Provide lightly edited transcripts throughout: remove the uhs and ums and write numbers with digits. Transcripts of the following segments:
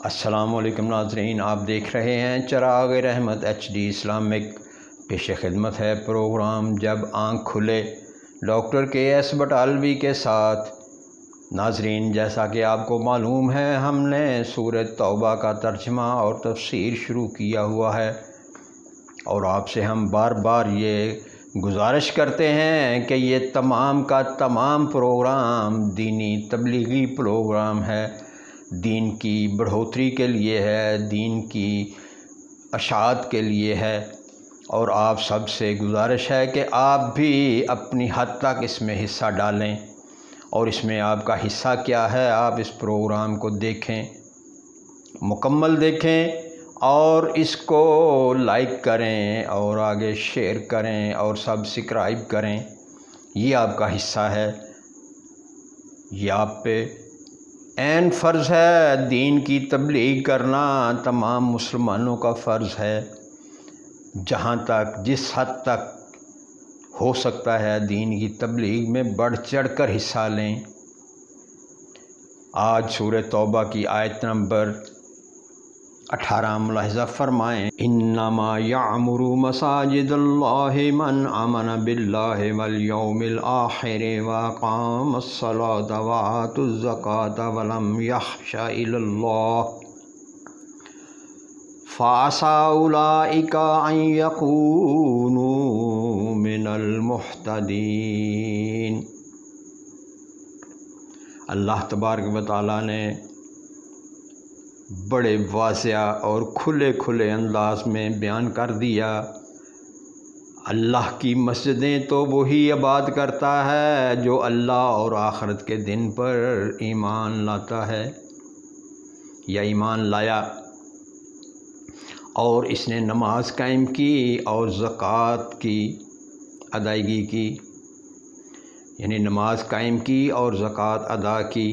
السلام علیکم ناظرین، آپ دیکھ رہے ہیں چراغ رحمت HD اسلامک۔ پیش خدمت ہے پروگرام جب آنکھ کھلے ڈاکٹر KS بٹالوی کے ساتھ۔ ناظرین، جیسا کہ آپ کو معلوم ہے، ہم نے سورہ توبہ کا ترجمہ اور تفسیر شروع کیا ہوا ہے، اور آپ سے ہم بار بار یہ گزارش کرتے ہیں کہ یہ تمام کا تمام پروگرام دینی تبلیغی پروگرام ہے، دین کی بڑھوتری کے لیے ہے، دین کی اشاعت کے لیے ہے، اور آپ سب سے گزارش ہے کہ آپ بھی اپنی حد تک اس میں حصہ ڈالیں، اور اس میں آپ کا حصہ کیا ہے، آپ اس پروگرام کو دیکھیں، مکمل دیکھیں، اور اس کو لائک کریں اور آگے شیئر کریں اور سبسکرائب کریں۔ یہ آپ کا حصہ ہے، یہ آپ پہ عین فرض ہے۔ دین کی تبلیغ کرنا تمام مسلمانوں کا فرض ہے۔ جہاں تک جس حد تک ہو سکتا ہے دین کی تبلیغ میں بڑھ چڑھ کر حصہ لیں۔ آج سورہ توبہ کی آیت نمبر 18 ملاحظہ فرمائیں۔ انما یعمر مساجد اللہ من آمن باللہ والیوم الآخر واقام الصلاۃ وآتى الزکاۃ ولم یخش الی اللہ فعسى اولئک ان یکونوا من المہتدین۔ اللہ تبارک و تعالیٰ نے بڑے واضح اور کھلے انداز میں بیان کر دیا، اللہ کی مسجدیں تو وہی آباد کرتا ہے جو اللہ اور آخرت کے دن پر ایمان لاتا ہے یا ایمان لایا، اور اس نے نماز قائم کی اور زکوٰۃ کی ادائیگی کی، یعنی نماز قائم کی اور زکوٰۃ ادا کی،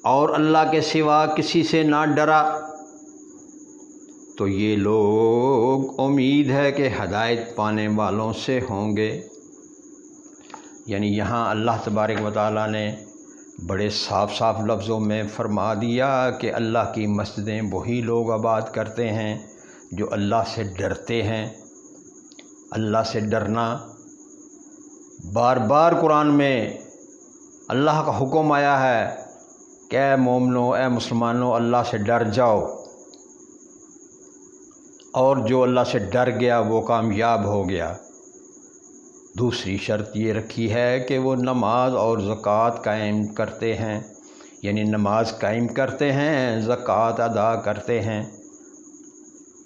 اور اللہ کے سوا کسی سے نہ ڈرا، تو یہ لوگ امید ہے کہ ہدایت پانے والوں سے ہوں گے۔ یعنی یہاں اللہ تبارک و تعالیٰ نے بڑے صاف لفظوں میں فرما دیا کہ اللہ کی مسجدیں وہی لوگ آباد کرتے ہیں جو اللہ سے ڈرتے ہیں۔ اللہ سے ڈرنا، بار بار قرآن میں اللہ کا حکم آیا ہے کہ اے مومنو، اے مسلمانوں، اللہ سے ڈر جاؤ، اور جو اللہ سے ڈر گیا وہ کامیاب ہو گیا۔ دوسری شرط یہ رکھی ہے کہ وہ نماز اور زکوٰۃ قائم کرتے ہیں، یعنی نماز قائم کرتے ہیں، زکوٰۃ ادا کرتے ہیں۔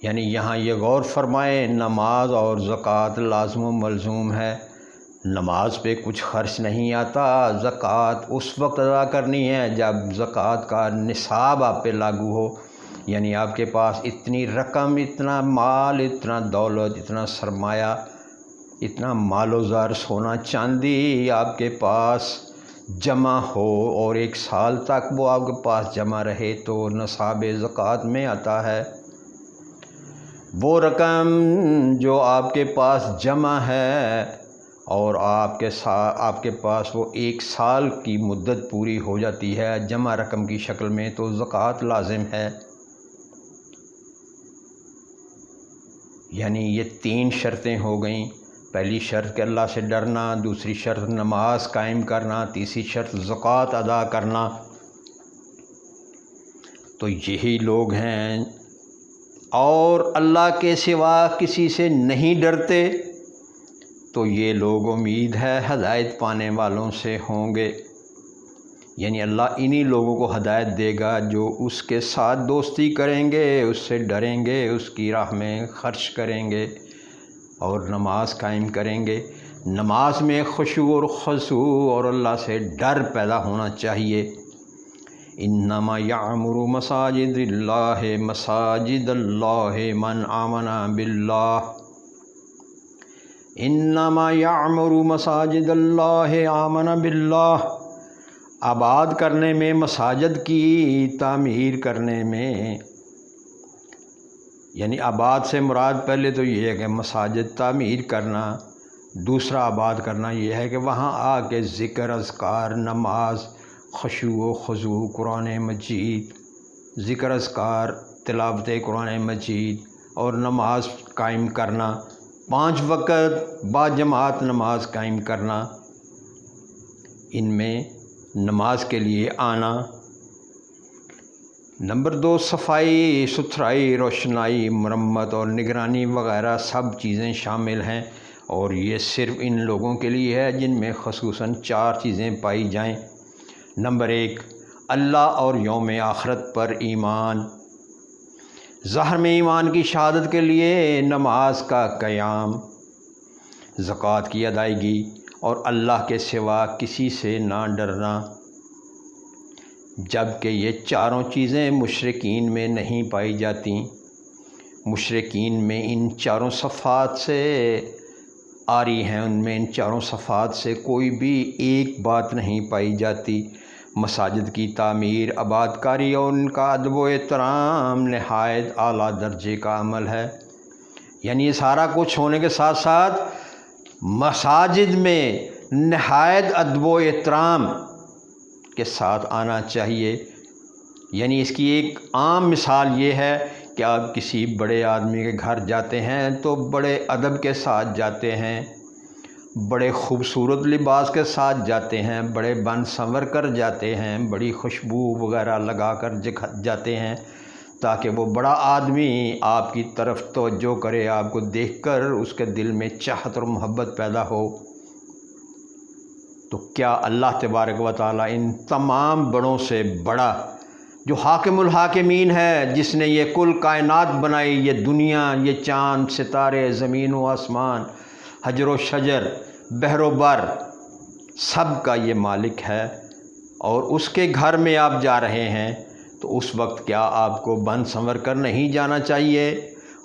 یعنی یہاں یہ غور فرمائیں، نماز اور زکوٰۃ لازم و ملزوم ہے۔ نماز پہ کچھ خرچ نہیں آتا، زکوٰۃ اس وقت ادا کرنی ہے جب زکوٰۃ کا نصاب آپ پہ لاگو ہو، یعنی آپ کے پاس اتنی رقم، اتنا مال، اتنا دولت، اتنا سرمایہ، اتنا مال و زر، سونا چاندی آپ کے پاس جمع ہو، اور 1 سال تک وہ آپ کے پاس جمع رہے، تو نصاب زکوٰۃ میں آتا ہے۔ وہ رقم جو آپ کے پاس جمع ہے اور آپ کے پاس وہ 1 سال کی مدت پوری ہو جاتی ہے جمع رقم کی شکل میں، تو زکوٰۃ لازم ہے۔ یعنی یہ 3 شرطیں ہو گئیں۔ پہلی شرط کہ اللہ سے ڈرنا، دوسری شرط نماز قائم کرنا، تیسری شرط زکوٰۃ ادا کرنا۔ تو یہی لوگ ہیں، اور اللہ کے سوا کسی سے نہیں ڈرتے، تو یہ لوگ امید ہے ہدایت پانے والوں سے ہوں گے۔ یعنی اللہ انہی لوگوں کو ہدایت دے گا جو اس کے ساتھ دوستی کریں گے، اس سے ڈریں گے، اس کی راہ میں خرچ کریں گے اور نماز قائم کریں گے۔ نماز میں خشوع اور خضوع اور اللہ سے ڈر پیدا ہونا چاہیے۔ انما یعمر مساجد اللہ من آمن باللہ، انما یعمر مساجد اللہ آمن باللہ۔ آباد کرنے میں، مساجد کی تعمیر کرنے میں، یعنی آباد سے مراد پہلے تو یہ ہے کہ مساجد تعمیر کرنا، دوسرا آباد کرنا یہ ہے کہ وہاں آ کے ذکر، اذکار، نماز، خشوع و خضوع، قرآن مجید ذکر اذکار، تلاوت قرآن مجید اور نماز قائم کرنا، 5 وقت با جماعت نماز قائم کرنا، ان میں نماز کے لیے آنا۔ نمبر 2، صفائی ستھرائی، روشنائی، مرمت اور نگرانی وغیرہ سب چیزیں شامل ہیں، اور یہ صرف ان لوگوں کے لیے ہے جن میں خصوصاً 4 چیزیں پائی جائیں۔ نمبر 1، اللہ اور یوم آخرت پر ایمان۔ ظاہر میں ایمان کی شہادت کے لیے نماز کا قیام، زکوٰۃ کی ادائیگی اور اللہ کے سوا کسی سے نہ ڈرنا، جبکہ یہ چاروں چیزیں مشرکین میں نہیں پائی جاتی۔ مشرکین میں ان 4 صفات سے آری ہیں، ان میں ان 4 صفات سے کوئی بھی ایک بات نہیں پائی جاتی۔ مساجد کی تعمیر، آباد کاری اور ان کا ادب و احترام نہایت اعلیٰ درجے کا عمل ہے۔ یعنی یہ سارا کچھ ہونے کے ساتھ ساتھ مساجد میں نہایت ادب و احترام کے ساتھ آنا چاہیے۔ یعنی اس کی ایک عام مثال یہ ہے کہ آپ کسی بڑے آدمی کے گھر جاتے ہیں تو بڑے ادب کے ساتھ جاتے ہیں، بڑے خوبصورت لباس کے ساتھ جاتے ہیں، بڑے بن سنور کر جاتے ہیں، بڑی خوشبو وغیرہ لگا کر جاتے ہیں، تاکہ وہ بڑا آدمی آپ کی طرف توجہ کرے، آپ کو دیکھ کر اس کے دل میں چاہت اور محبت پیدا ہو۔ تو کیا اللہ تبارک و تعالیٰ ان تمام بڑوں سے بڑا، جو حاکم الحاکمین ہے، جس نے یہ کل کائنات بنائی، یہ دنیا، یہ چاند ستارے، زمین و آسمان، حجر و شجر، بحر و بر، سب کا یہ مالک ہے، اور اس کے گھر میں آپ جا رہے ہیں تو اس وقت کیا آپ کو بن سنور کر نہیں جانا چاہیے،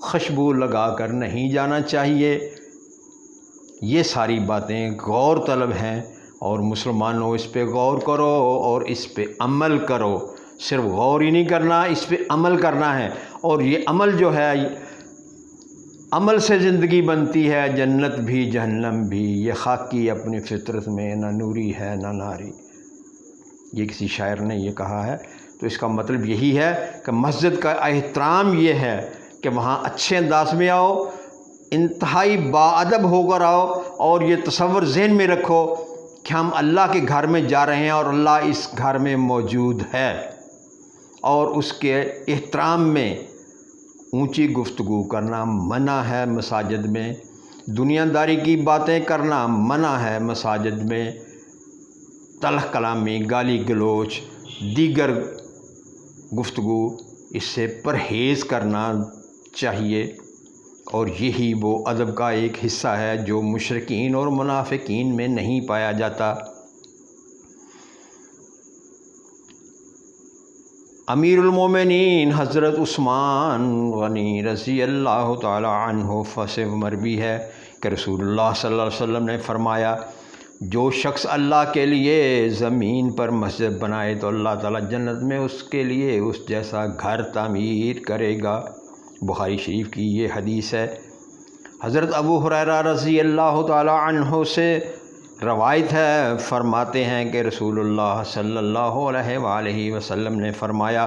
خوشبو لگا کر نہیں جانا چاہیے؟ یہ ساری باتیں غور طلب ہیں، اور مسلمانوں اس پہ غور کرو اور اس پہ عمل کرو۔ صرف غور ہی نہیں کرنا، اس پہ عمل کرنا ہے، اور یہ عمل جو ہے، عمل سے زندگی بنتی ہے، جنت بھی جہنم بھی۔ یہ خاکی اپنی فطرت میں نہ نوری ہے نہ ناری، یہ کسی شاعر نے یہ کہا ہے۔ تو اس کا مطلب یہی ہے کہ مسجد کا احترام یہ ہے کہ وہاں اچھے انداز میں آؤ، انتہائی باادب ہو کر آؤ، اور یہ تصور ذہن میں رکھو کہ ہم اللہ کے گھر میں جا رہے ہیں اور اللہ اس گھر میں موجود ہے، اور اس کے احترام میں اونچی گفتگو کرنا منع ہے مساجد میں، دنیا داری کی باتیں کرنا منع ہے مساجد میں، تلخ کلامی، گالی گلوچ، دیگر گفتگو، اس سے پرہیز کرنا چاہیے، اور یہی وہ ادب کا ایک حصہ ہے جو مشرکین اور منافقین میں نہیں پایا جاتا۔ امیر المومنین حضرت عثمان غنی رضی اللہ تعالی عنہ سے مروی ہے کہ رسول اللہ صلی اللہ علیہ وسلم نے فرمایا، جو شخص اللہ کے لیے زمین پر مسجد بنائے تو اللہ تعالیٰ جنت میں اس کے لیے اس جیسا گھر تعمیر کرے گا۔ بخاری شریف کی یہ حدیث ہے۔ حضرت ابو ہریرہ رضی اللہ تعالی عنہ سے روایت ہے، فرماتے ہیں کہ رسول اللہ صلی اللہ علیہ وآلہ وسلم نے فرمایا،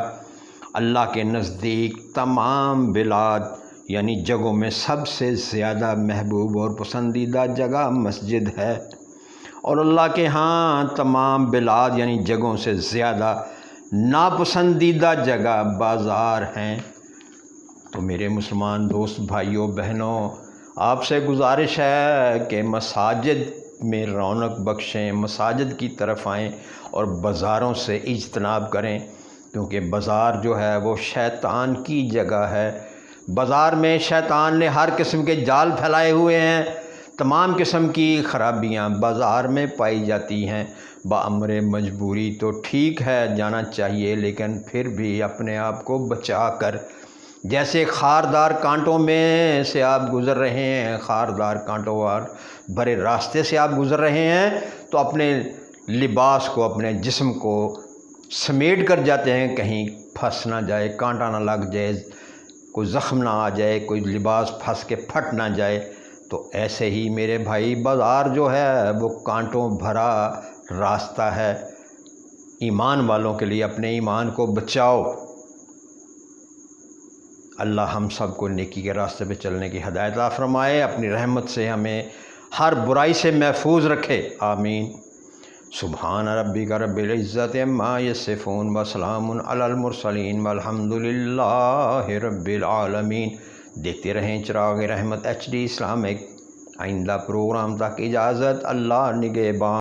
اللہ کے نزدیک تمام بلاد یعنی جگہوں میں سب سے زیادہ محبوب اور پسندیدہ جگہ مسجد ہے، اور اللہ کے ہاں تمام بلاد یعنی جگہوں سے زیادہ ناپسندیدہ جگہ بازار ہیں۔ تو میرے مسلمان دوست بھائیوں بہنوں، آپ سے گزارش ہے کہ مساجد میں رونق بخشیں، مساجد کی طرف آئیں اور بازاروں سے اجتناب کریں، کیونکہ بازار جو ہے وہ شیطان کی جگہ ہے۔ بازار میں شیطان نے ہر قسم کے جال پھیلائے ہوئے ہیں، تمام قسم کی خرابیاں بازار میں پائی جاتی ہیں۔ بامر مجبوری تو ٹھیک ہے، جانا چاہیے، لیکن پھر بھی اپنے آپ کو بچا کر، جیسے خاردار کانٹوں میں سے آپ گزر رہے ہیں، خاردار کانٹوں وار بھرے راستے سے آپ گزر رہے ہیں، تو اپنے لباس کو، اپنے جسم کو سمیٹ کر جاتے ہیں، کہیں پھنس نہ جائے، کانٹا نہ لگ جائے، کوئی زخم نہ آ جائے، کوئی لباس پھنس کے پھٹ نہ جائے۔ تو ایسے ہی میرے بھائی بازار جو ہے وہ کانٹوں بھرا راستہ ہے۔ ایمان والوں کے لیے اپنے ایمان کو بچاؤ، اللہ ہم سب کو نیکی کے راستے پہ چلنے کی ہدایت عطا فرمائے، اپنی رحمت سے ہمیں ہر برائی سے محفوظ رکھے، آمین۔ سبحان ربک رب العزت عما یصفون وسلام علی المرسلین والحمد للہ رب العالمین۔ دیکھتے رہیں چراغ رحمت HD اسلامک۔ آئندہ پروگرام تک اجازت، اللہ نگہبان۔